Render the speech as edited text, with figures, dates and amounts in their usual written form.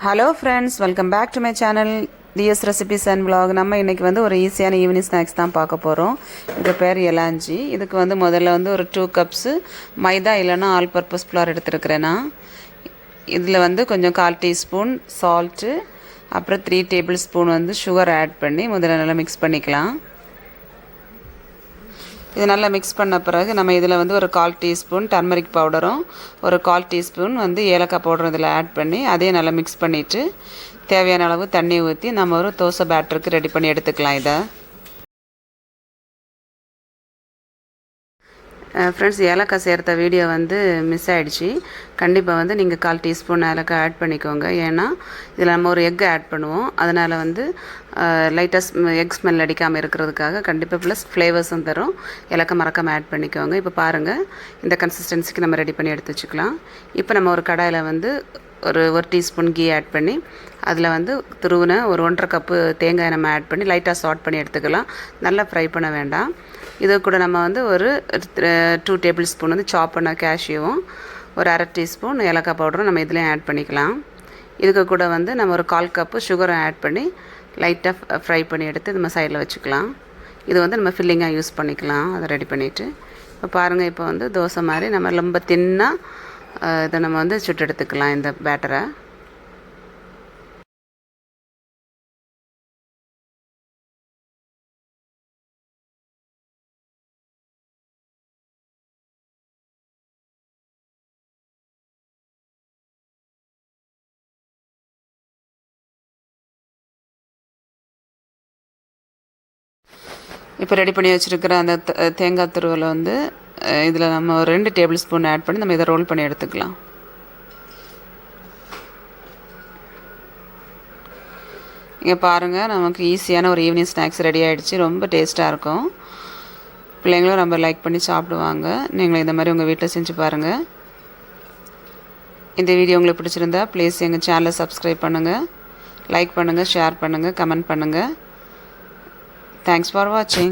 Hello friends, welcome back to my channel DS recipes and vlog. நம்ம இன்றைக்கி வந்து ஒரு ஈஸியான ஈவினிங் ஸ்நாக்ஸ் தான் பார்க்க போகிறோம். இது பேர் எலாஞ்சி. இதுக்கு வந்து முதல்ல வந்து ஒரு 2 கப்ஸு மைதா இல்லைன்னா ஆல் பர்பஸ் ஃப்ளார் எடுத்துருக்கிறேன்னா, இதில் வந்து கொஞ்சம் 1/4 டீஸ்பூன் சால்ட்டு, அப்புறம் 3 டேபிள் ஸ்பூன் வந்து சுகர் ஆட் பண்ணி முதல்ல நல்லா மிக்ஸ் பண்ணிக்கலாம். இது நல்லா மிக்ஸ் பண்ண பிறகு நம்ம இதில் வந்து ஒரு 1/4 டீஸ்பூன் டர்மரிக் பவுடரும் ஒரு 1/4 டீஸ்பூன் வந்து ஏலக்காய் பவுடரும் இதில் ஆட் பண்ணி அதையும் நல்லா மிக்ஸ் பண்ணிவிட்டு தேவையான அளவு தண்ணி ஊற்றி நம்ம ஒரு தோசை பேட்டருக்கு ரெடி பண்ணி எடுத்துக்கலாம். இதை ஃப்ரெண்ட்ஸ், ஏலக்காய் சேர்த்த வீடியோ வந்து மிஸ் ஆகிடுச்சு. கண்டிப்பாக வந்து நீங்கள் 1/4 டீஸ்பூன் ஏலக்காய் ஆட் பண்ணிக்கோங்க. ஏன்னா இதில் நம்ம ஒரு எக் ஆட் பண்ணுவோம். அதனால் வந்து லைட்டாக எக் ஸ்மெல் அடிக்காமல் இருக்கிறதுக்காக கண்டிப்பாக ப்ளஸ் ஃப்ளேவர்ஸும் தரும். ஏலக்காய் மறக்காமல் ஆட் பண்ணிக்கோங்க. இப்போ பாருங்கள், இந்த கன்சிஸ்டன்சிக்கு நம்ம ரெடி பண்ணி எடுத்து வச்சுக்கலாம். இப்போ நம்ம ஒரு கடாயில் வந்து ஒரு டீஸ்பூன் கீ ஆட் பண்ணி அதில் வந்து துருவின ஒரு 1.5 கப்பு தேங்காய் நம்ம ஆட் பண்ணி லைட்டாக சாட் பண்ணி எடுத்துக்கலாம். நல்லா ஃப்ரை பண்ண வேண்டாம். இது கூட நம்ம வந்து ஒரு 2 டேபிள் ஸ்பூன் வந்து சாப் பண்ண கேஷ்யூவும் ஒரு 1/2 டீஸ்பூன் ஏலக்காய் பவுடரும் நம்ம இதுலேயும் ஆட் பண்ணிக்கலாம். இதுக்கு கூட வந்து நம்ம ஒரு 1/4 கப்பு சுகரும் ஆட் பண்ணி லைட்டாக ஃப்ரை பண்ணி எடுத்து நம்ம சைடில் வச்சுக்கலாம். இது வந்து நம்ம ஃபில்லிங்காக யூஸ் பண்ணிக்கலாம். அதை ரெடி பண்ணிவிட்டு இப்போ பாருங்கள், இப்போ வந்து தோசை மாதிரி நம்ம ரொம்ப தின்னாக இதை நம்ம வந்து சுட்டு எடுத்துக்கலாம் இந்த பேட்டரை. இப்போ ரெடி பண்ணி வச்சுருக்கிற அந்த தேங்காய் துருவலை வந்து இதில் நம்ம ஒரு 2 டேபிள் ஸ்பூன் ஆட் பண்ணி நம்ம இதை ரோல் பண்ணி எடுத்துக்கலாம். இங்கே பாருங்கள், நமக்கு ஈஸியான ஒரு ஈவினிங் ஸ்நாக்ஸ் ரெடி ஆகிடுச்சு. ரொம்ப டேஸ்ட்டாக இருக்கும். பிள்ளைங்களும் ரொம்ப லைக் பண்ணி சாப்பிடுவாங்க. நீங்களும் இந்த மாதிரி உங்கள் வீட்டில் செஞ்சு பாருங்கள். இந்த வீடியோ உங்களுக்கு பிடிச்சிருந்தா ப்ளீஸ் எங்கள் சேனலை சப்ஸ்கிரைப் பண்ணுங்கள், லைக் பண்ணுங்கள், ஷேர் பண்ணுங்கள், கமெண்ட் பண்ணுங்கள். Thanks for watching.